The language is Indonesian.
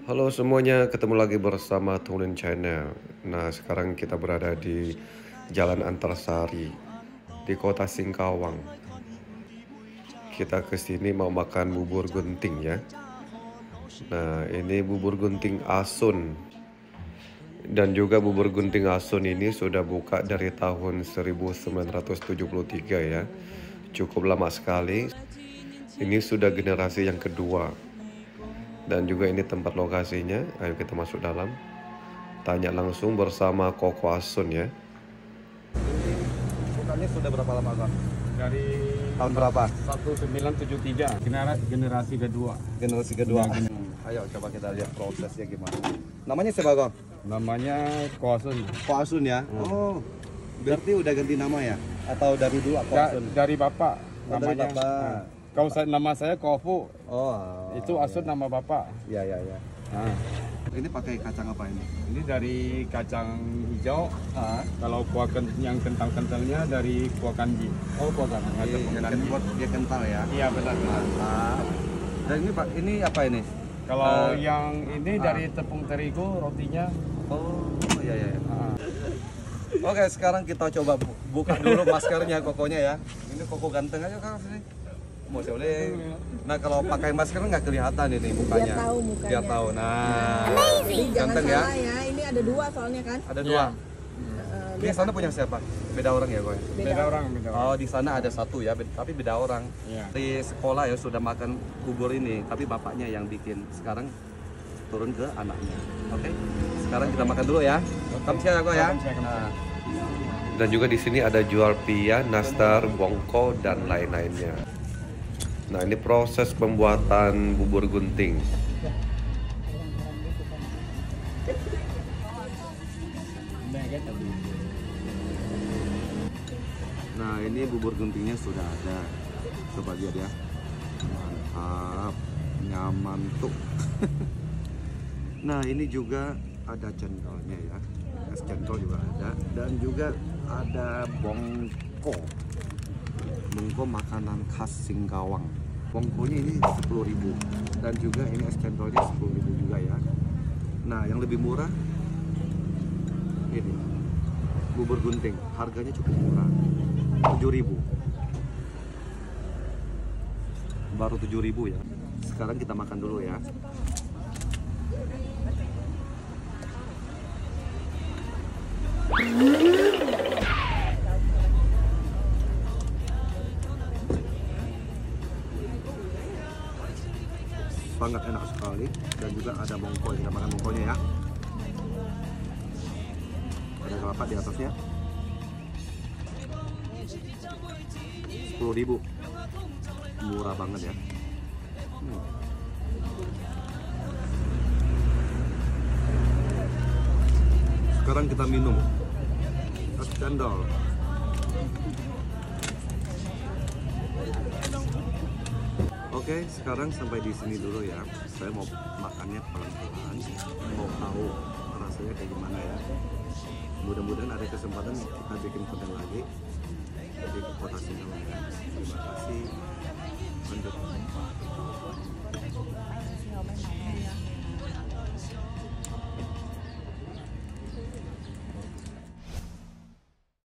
Halo semuanya, ketemu lagi bersama Tunin Channel. Nah, sekarang kita berada di Jalan Antarsari di Kota Singkawang. Kita ke sini mau makan bubur gunting ya. Nah, ini bubur gunting Asun. Dan juga bubur gunting Asun ini sudah buka dari tahun 1973 ya. Cukup lama sekali. Ini sudah generasi yang kedua. Dan juga ini tempat lokasinya. Ayo kita masuk dalam. Tanya langsung bersama Koko Asun ya. Bukannya sudah berapa lama Kang? Dari Tahun berapa? 1973, generasi kedua. Generasi kedua. Ayo coba kita lihat prosesnya gimana. Namanya siapa Kang? Namanya Kosun. Ko Asun ya? Oh, berarti udah ganti nama ya? Atau dari dulu Ko Asun? Dari bapak Oh, dari namanya. bapak. Kalau nama saya Kofu, Oh, itu Asun nama bapak. iya iya iya. Nah, Ini pakai kacang apa ini? ini dari kacang hijau. Ah, Kalau yang kentang-kentalnya dari kuah kanji. oh bukan. Ada Yang pengganti. buat dia kental ya. Iya benar. Mantap. Dan ini Pak, ini apa ini? Kalau yang ini dari tepung terigu, rotinya. Oh, iya iya. Ah, Oke, sekarang kita coba buka dulu maskernya kokonya ya. Ini koko ganteng aja Kang sini. Mau boleh. Nah, kalau pakai masker nggak kelihatan ini mukanya. Biar tahu mukanya. Biar tahu. Nah, Jadi jangan ganteng ya. salah ya, ini ada dua soalnya kan. Ada dua. Eh, Ini sana punya siapa? Beda orang ya, Koy? beda orang, beda orang. Oh, di sana ada satu ya, tapi beda orang. Iya. Di sekolah ya sudah makan bubur ini, tapi bapaknya yang bikin. Sekarang turun ke anaknya. Oke. Sekarang kita makan dulu ya. Kamsia ya, Koy ya. Kamsia, kamsia. Nah, Dan juga di sini ada jual pia, nastar, bongko, dan lain-lainnya. Nah, ini proses pembuatan bubur gunting. Nah, ini bubur guntingnya sudah ada. Coba lihat ya. Mantap. Nyaman tuh. Nah, ini juga ada cendolnya ya. Es cendol juga ada dan juga ada bongko. Bongko makanan khas Singkawang. Bongkonya ini 10.000 dan juga ini es cendolnya 10.000 juga ya. Nah, yang lebih murah ini bubur gunting, harganya cukup murah. 7.000. Baru 7.000 ya. Sekarang kita makan dulu ya. Sangat enak sekali dan juga ada bongko, kita makan bongkonya ya. Ada kelapa di atasnya. 10.000, murah banget ya. Sekarang kita minum es cendol. Oke, sekarang sampai di sini dulu ya. Saya mau makannya pelan-pelan, mau tahu rasanya kayak gimana ya. Mudah-mudahan ada kesempatan kita bikin konten lagi.